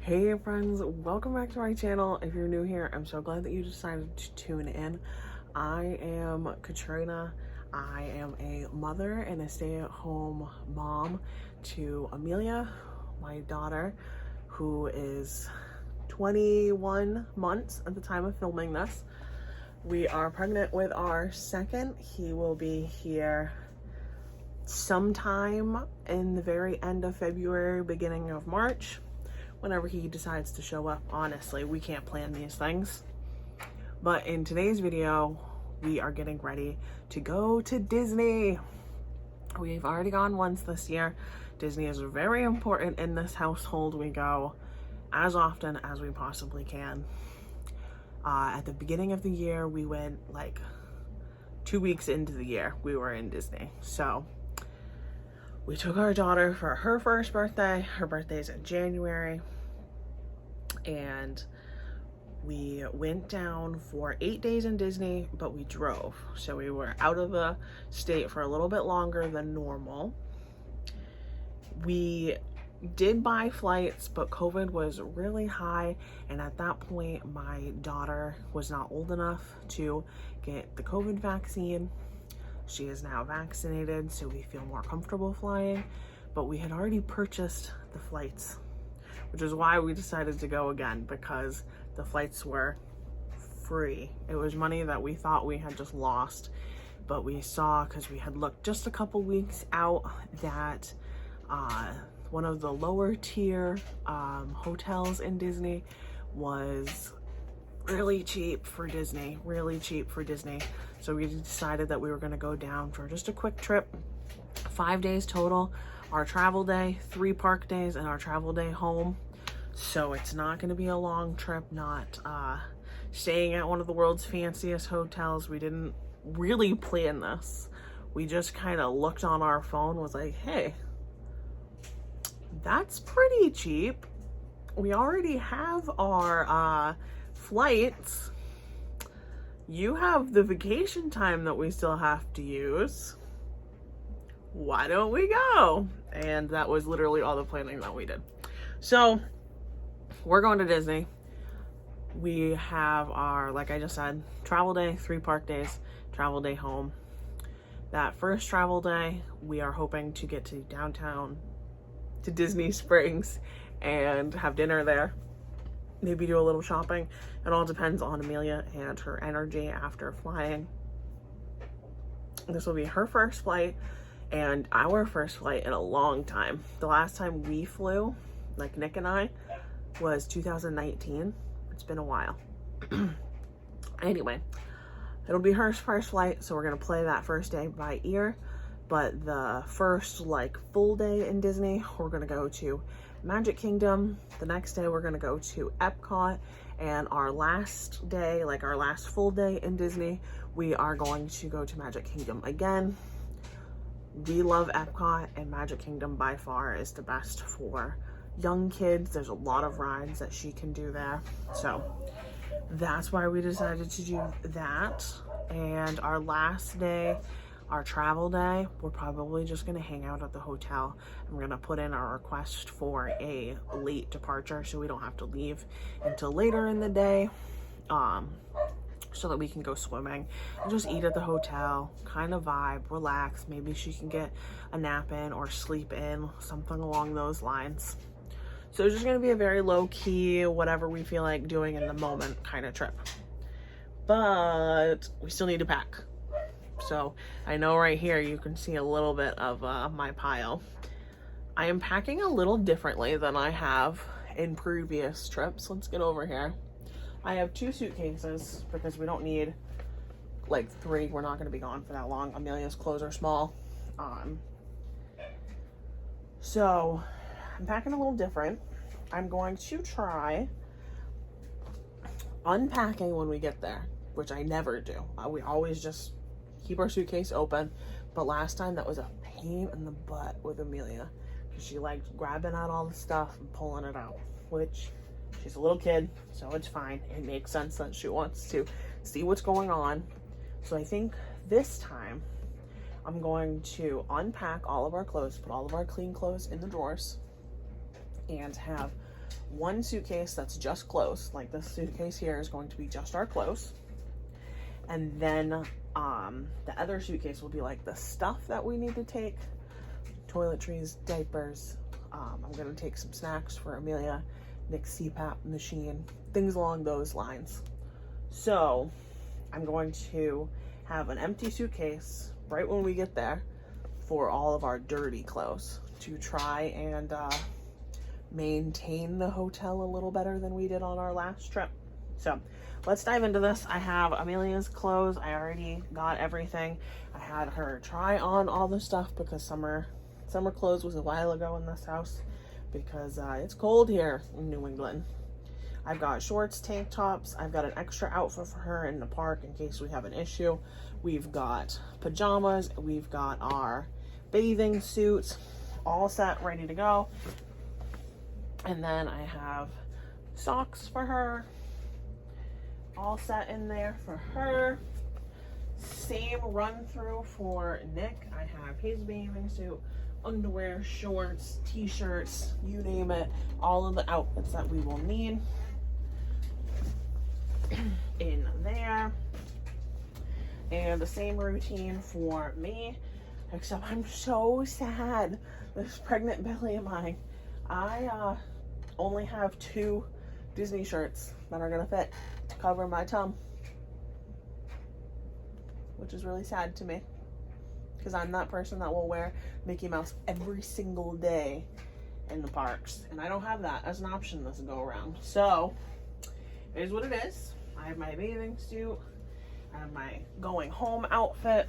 Hey friends, welcome back to my channel. If you're new here, I'm so glad that you decided to tune in. I am Katrina. I am a mother and a stay-at-home mom to Amelia, my daughter, who is 21 months at the time of filming this. We are pregnant with our second. He will be here sometime in the very end of February, beginning of March. Whenever he decides to show up. Honestly, we can't plan these things. But in today's video, we are getting ready to go to Disney. We've already gone once this year. Disney is very important in this household. We go as often as we possibly can. At the beginning of the year, we went like 2 weeks into the year, we were in Disney. So we took our daughter for her first birthday. Her birthday's in January. And we went down for 8 days in Disney, but we drove. So we were out of the state for a little bit longer than normal. We did buy flights, but COVID was really high. And at that point, my daughter was not old enough to get the COVID vaccine. She is now vaccinated, so we feel more comfortable flying, but we had already purchased the flights, which is why we decided to go again, because the flights were free. It was money that we thought we had just lost, but we saw, because we had looked just a couple weeks out, that one of the lower tier hotels in Disney was really cheap for Disney. So we decided that we were going to go down for just a quick trip. 5 days total. Our travel day, 3 park days, and our travel day home. So it's not going to be a long trip, not staying at one of the world's fanciest hotels. We didn't really plan this. We just kind of looked on our phone, was like, hey, that's pretty cheap. We already have our flights. You have the vacation time that we still have to use. Why don't we go? And that was literally all the planning that we did. So we're going to Disney. We have our, like I just said, travel day, 3 park days, travel day home. That first travel day, we are hoping to get to downtown, to Disney Springs, and have dinner there. Maybe do a little shopping. It all depends on Amelia and her energy after flying. This will be her first flight and our first flight in a long time. The last time we flew, like Nick and I, was 2019. It's been a while. Anyway, it'll be her first flight, so we're gonna play that first day by ear. But the first like full day in Disney, we're gonna go to Magic Kingdom. The next day we're gonna go to Epcot, and our last day, like our last full day in Disney, we are going to go to Magic Kingdom again. We love Epcot, and Magic Kingdom by far is the best for young kids. There's a lot of rides that she can do there, so that's why we decided to do that. And our last day, our travel day, we're probably just going to hang out at the hotel. I'm going to put in our request for a late departure so we don't have to leave until later in the day, so that we can go swimming and just eat at the hotel, kind of vibe, relax. Maybe she can get a nap in or sleep in, something along those lines. So it's just going to be a very low-key, whatever we feel like doing in the moment kind of trip. But we still need to pack. So I know right here you can see a little bit of my pile. I am packing a little differently than I have in previous trips. Let's get over here. I have 2 suitcases because we don't need like 3. We're not going to be gone for that long. Amelia's clothes are small. So I'm packing a little different. I'm going to try unpacking when we get there, which I never do. We always just keep our suitcase open, but last time that was a pain in the butt with Amelia because she liked grabbing out all the stuff and pulling it out, which she's a little kid, so it's fine. It makes sense that she wants to see what's going on. So I think this time I'm going to unpack all of our clothes, put all of our clean clothes in the drawers, and have one suitcase that's just clothes. Like this suitcase here is going to be just our clothes. And then the other suitcase will be like the stuff that we need to take. Toiletries, diapers. I'm going to take some snacks for Amelia, Nick's CPAP machine, things along those lines. So I'm going to have an empty suitcase right when we get there for all of our dirty clothes to try and maintain the hotel a little better than we did on our last trip. So let's dive into this. I have Amelia's clothes. I already got everything. I had her try on all the stuff because summer clothes was a while ago in this house because it's cold here in New England. I've got shorts, tank tops. I've got an extra outfit for her in the park in case we have an issue. We've got pajamas. We've got our bathing suits all set, ready to go. And then I have socks for her, all set in there for her. Same run through for Nick. I have his bathing suit, underwear, shorts, t-shirts, you name it, all of the outfits that we will need in there. And the same routine for me, except I'm so sad. This pregnant belly of mine, I only have 2 Disney shirts that are gonna fit to cover my tum, which is really sad to me because I'm that person that will wear Mickey Mouse every single day in the parks, and I don't have that as an option this go around. So it is what it is. I have my bathing suit, I have my going home outfit,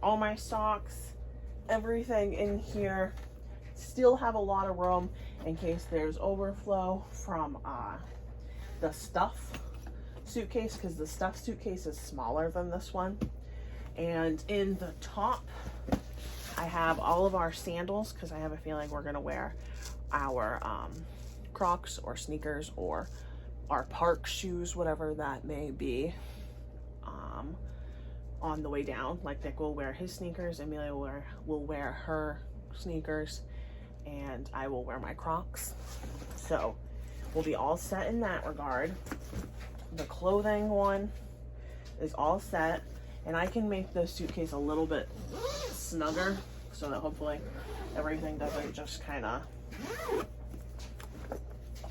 all my socks, everything in here. Still have a lot of room in case there's overflow from the stuff suitcase, because the stuff suitcase is smaller than this one. And in the top, I have all of our sandals because I have a feeling we're gonna wear our Crocs or sneakers or our park shoes, whatever that may be, on the way down. Like Nick will wear his sneakers, Amelia will wear her sneakers, and I will wear my Crocs. So we'll be all set in that regard. The clothing one is all set, and I can make the suitcase a little bit snugger so that hopefully everything doesn't just kind of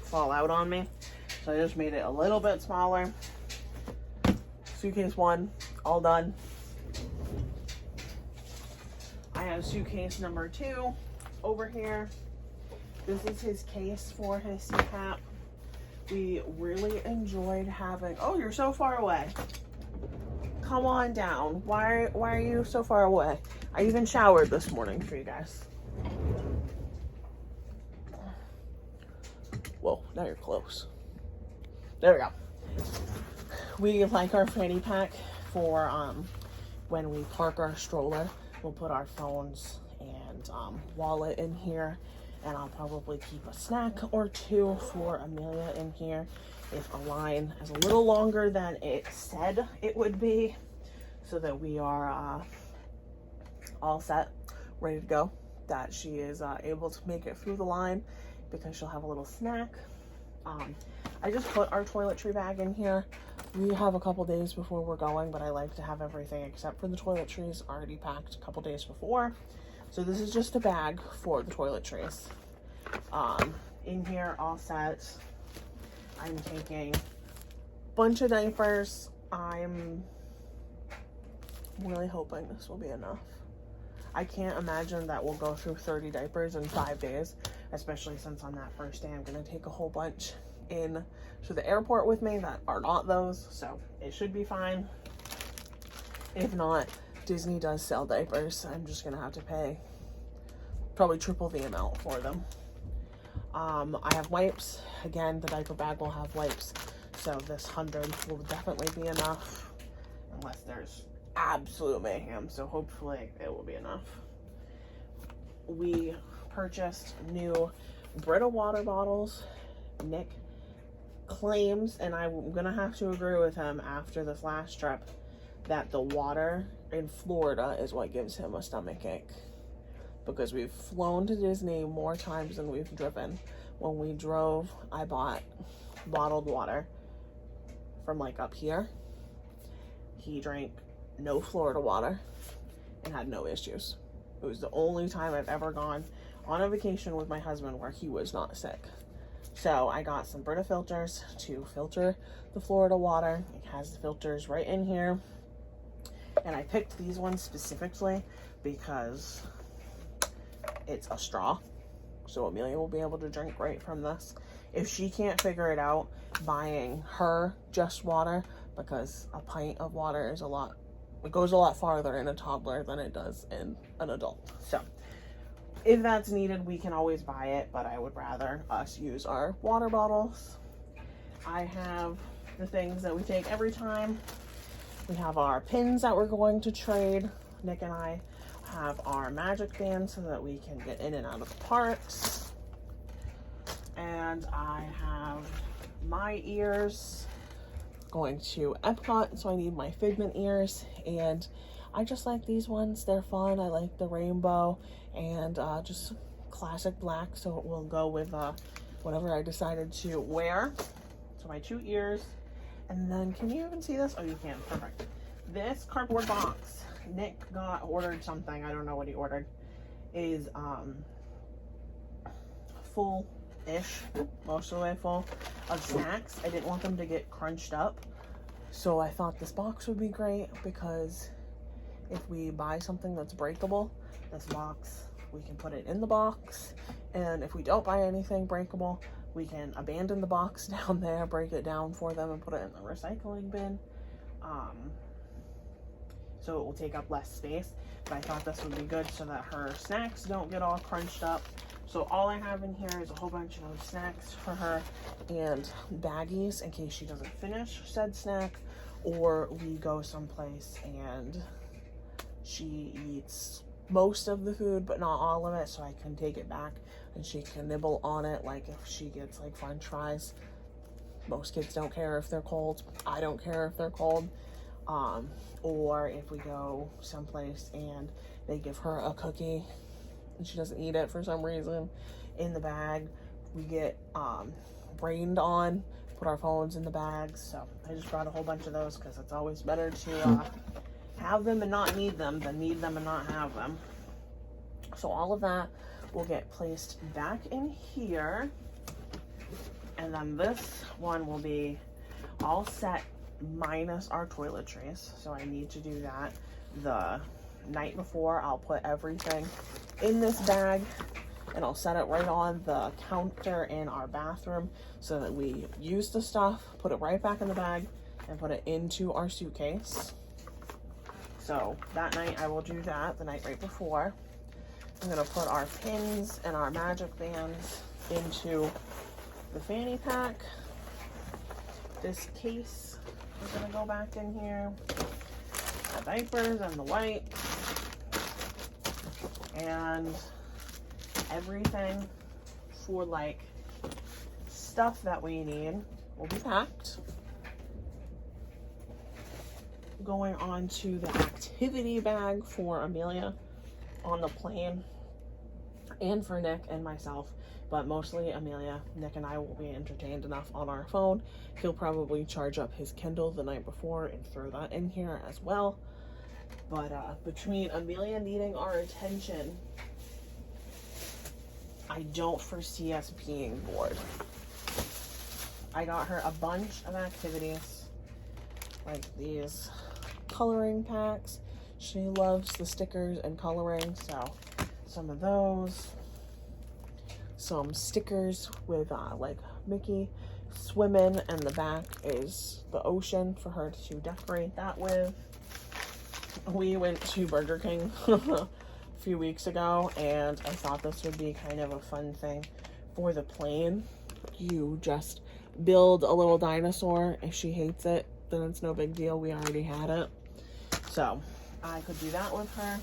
fall out on me. So I just made it a little bit smaller. Suitcase 1, all done. I have suitcase number 2 over here. This is his case for his CPAP. We really enjoyed having, oh, you're so far away. Come on down. Why are you so far away? I even showered this morning for you guys. Whoa, now you're close. There we go. We like our fanny pack for when we park our stroller. We'll put our phones and wallet in here, and I'll probably keep a snack or 2 for Amelia in here if a line is a little longer than it said it would be, so that we are all set, ready to go, that she is able to make it through the line because she'll have a little snack. I just put our toiletry bag in here. We have a couple days before we're going, but I like to have everything except for the toiletries already packed a couple days before. So this is just a bag for the toiletries. In here, all set. I'm taking a bunch of diapers. I'm really hoping this will be enough. I can't imagine that we'll go through 30 diapers in 5 days, especially since on that first day I'm going to take a whole bunch in to the airport with me that are not those, so it should be fine. If not, Disney does sell diapers. I'm just gonna have to pay probably triple the amount for them. I have wipes. Again, the diaper bag will have wipes, so this 100 will definitely be enough unless there's absolute mayhem, so hopefully it will be enough. We purchased new Brita water bottles. Nick claims, and I'm gonna have to agree with him after this last trip, that the water in Florida is what gives him a stomach ache. because we've flown to Disney more times than we've driven. When we drove, I bought bottled water from like up here. He drank no Florida water and had no issues. It was the only time I've ever gone on a vacation with my husband where he was not sick. So I got some Brita filters to filter the Florida water. It has the filters right in here. And I picked these ones specifically because it's a straw. So Amelia will be able to drink right from this. If she can't figure it out, buying her just water, because a pint of water is it goes a lot farther in a toddler than it does in an adult. So if that's needed, we can always buy it, but I would rather us use our water bottles. I have the things that we take every time. We have our pins that we're going to trade. Nick and I have our magic band so that we can get in and out of the parks. And I have my ears going to Epcot, so I need my Figment ears, and I just like these ones. They're fun. I like the rainbow and just classic black, so it will go with whatever I decided to wear. So my 2 ears. And then, can you even see this? Oh, you can. Perfect. This cardboard box, Nick ordered something. I don't know what he ordered. Is full-ish, most of the way full, of snacks. I didn't want them to get crunched up, so I thought this box would be great, because if we buy something that's breakable, this box, we can put it in the box, and if we don't buy anything breakable, we can abandon the box down there, break it down for them, and put it in the recycling bin. So it will take up less space, but I thought this would be good so that her snacks don't get all crunched up. So all I have in here is a whole bunch of snacks for her and baggies in case she doesn't finish said snack, or we go someplace and she eats most of the food but not all of it, so I can take it back and she can nibble on it. Like if she gets like french fries, most kids don't care if they're cold. I don't care if they're cold. Or if we go someplace and they give her a cookie and she doesn't eat it for some reason, in the bag we get rained on, put our phones in the bags. So I just brought a whole bunch of those because it's always better to have them and not need them than need them and not have them. So all of that will get placed back in here, and then this one will be all set minus our toiletries. So I need to do that the night before. I'll put everything in this bag and I'll set it right on the counter in our bathroom so that we use the stuff, put it right back in the bag, and put it into our suitcase. So that night I will do that, the night right before. I'm gonna put our pins and our magic bands into the fanny pack. This case is gonna go back in here. The diapers and the wipes and everything for like stuff that we need will be packed. Going on to the activity bag for Amelia on the plane, and for Nick and myself, but mostly Amelia. Nick and I will be entertained enough on our phone. He'll probably charge up his Kindle the night before and throw that in here as well. But between Amelia needing our attention, I don't foresee us being bored. I got her a bunch of activities, like these coloring packs. She loves the stickers and coloring, so some of those. Some stickers with like Mickey swimming, and the back is the ocean for her to decorate that with. We went to Burger King a few weeks ago, and I thought this would be kind of a fun thing for the plane. You just build a little dinosaur. If she hates it, then it's no big deal. We already had it. So I could do that with her.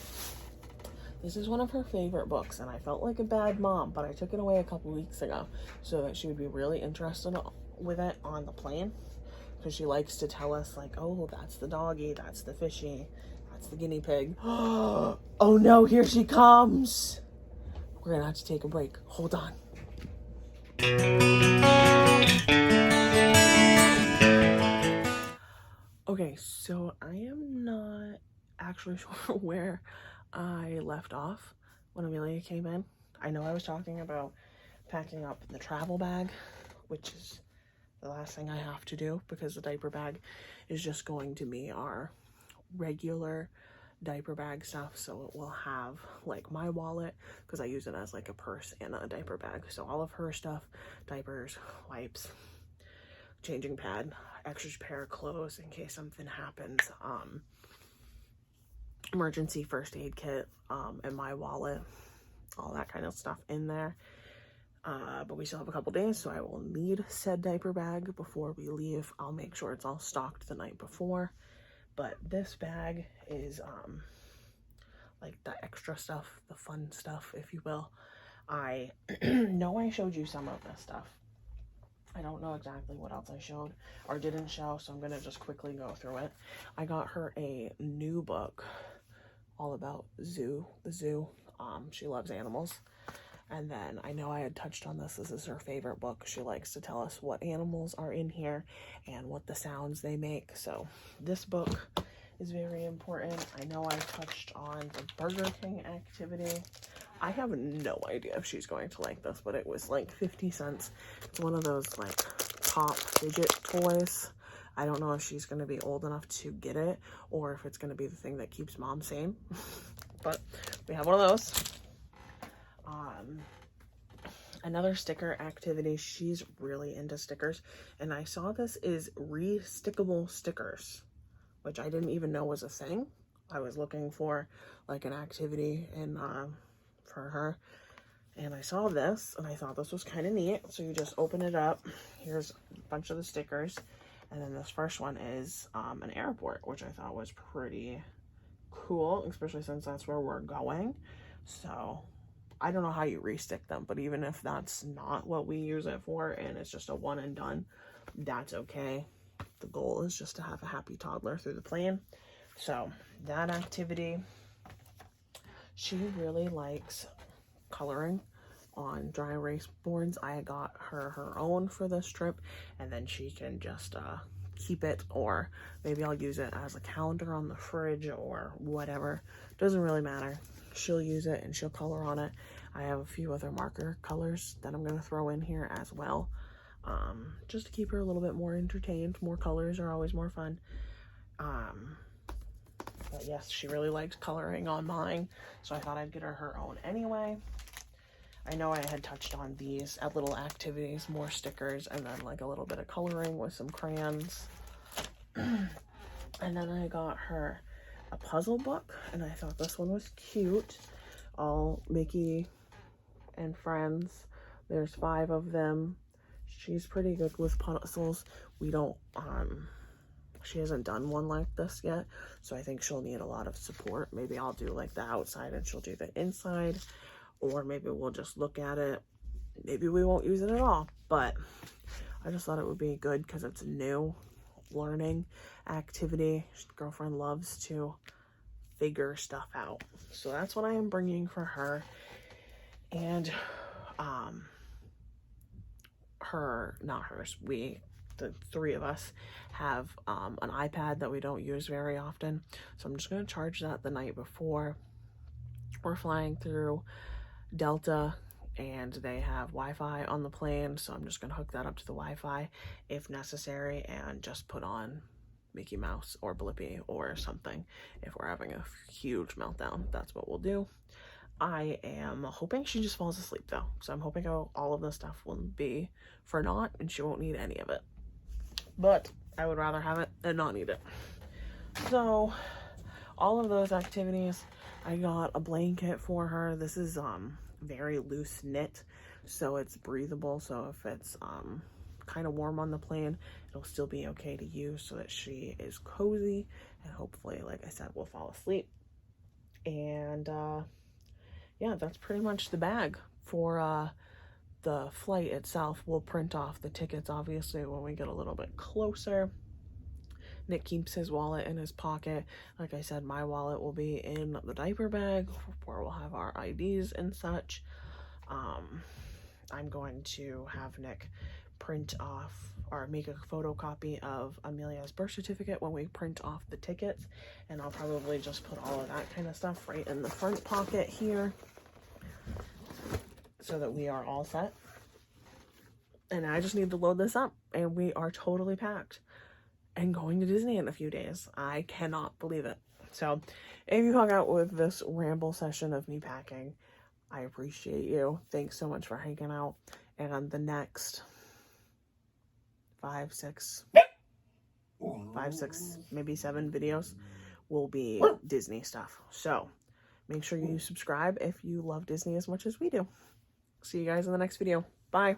This is one of her favorite books, and I felt like a bad mom, but I took it away a couple weeks ago so that she would be really interested with it on the plane, because she likes to tell us like, oh, that's the doggy, that's the fishy, that's the guinea pig. Oh no, here she comes. We're gonna have to take a break. Hold on. Okay, so I am not actually sure where I left off when Amelia came in. I know I was talking about packing up the travel bag, which is the last thing I have to do because the diaper bag is just going to be our regular diaper bag stuff. So it will have like my wallet, because I use it as like a purse and a diaper bag. So all of her stuff, diapers, wipes, changing pad, extra pair of clothes in case something happens, emergency first aid kit, and my wallet, all that kind of stuff in there. But we still have a couple days, so I will need said diaper bag before we leave. I'll make sure it's all stocked the night before. But this bag is like the extra stuff, the fun stuff, if you will. I know I showed you some of this stuff. I don't know exactly what else I showed or didn't show, so I'm gonna just quickly go through it. I got her a new book all about the zoo. She loves animals. And then I know I had touched on this. This is her favorite book. She likes to tell us what animals are in here and what the sounds they make. So this book is very important. I know I touched on the Burger King activity. I have no idea if she's going to like this, but it was like 50 cents. It's one of those like pop fidget toys. I don't know if she's going to be old enough to get it or if it's going to be the thing that keeps mom sane. But we have one of those. Another sticker activity. She's really into stickers, and I saw this is re-stickable stickers, which I didn't even know was a thing. I was looking for like an activity in for her, and I saw this and I thought this was kind of neat. So you just open it up. Here's a bunch of the stickers, and then this first one is an airport, which I thought was pretty cool, especially since that's where we're going. So I don't know how you restick them, but even if that's not what we use it for and it's just a one and done, that's okay. The goal is just to have a happy toddler through the plane. So that activity, she really likes coloring on dry erase boards. I got her own for this trip, and then she can just keep it, or maybe I'll use it as a calendar on the fridge or whatever. Doesn't really matter. She'll use it and she'll color on it. I have a few other marker colors that I'm going to throw in here as well, just to keep her a little bit more entertained. More colors are always more fun. But yes, she really likes coloring on mine, so I thought I'd get her own anyway. I know I had touched on these at little activities, more stickers, and then like a little bit of coloring with some crayons. And then I got her a puzzle book, and I thought this one was cute. All Mickey and Friends. There's 5 of them. She's pretty good with puzzles. We don't, she hasn't done one like this yet, so I think she'll need a lot of support. Maybe I'll do like the outside and she'll do the inside, or maybe we'll just look at it. Maybe we won't use it at all, but I just thought it would be good because it's a new learning activity. Girlfriend loves to figure stuff out, so that's what I am bringing for her. And the 3 of us have an iPad that we don't use very often, so I'm just going to charge that the night before. We're flying through Delta and they have Wi-Fi on the plane, so I'm just going to hook that up to the Wi-Fi if necessary and just put on Mickey Mouse or Blippi or something. If we're having a huge meltdown, that's what we'll do. I am hoping she just falls asleep though, so I'm hoping all of this stuff will be for naught and she won't need any of it, but I would rather have it than not need it. So all of those activities, I got a blanket for her. This is very loose knit, so it's breathable, so if it's kind of warm on the plane, it'll still be okay to use, so that she is cozy and hopefully, like I said, will fall asleep. And yeah, that's pretty much the bag for the flight itself. We'll print off the tickets obviously when we get a little bit closer. Nick keeps his wallet in his pocket. Like I said, my wallet will be in the diaper bag where we'll have our IDs and such. I'm going to have Nick print off or make a photocopy of Amelia's birth certificate when we print off the tickets, and I'll probably just put all of that kind of stuff right in the front pocket here so that we are all set. And I just need to load this up and we are totally packed and going to Disney in a few days. I cannot believe it. So if you hung out with this ramble session of me packing, I appreciate you. Thanks so much for hanging out. And the next 5, 6, maybe 7 videos will be Disney stuff. So make sure you subscribe if you love Disney as much as we do. See you guys in the next video. Bye.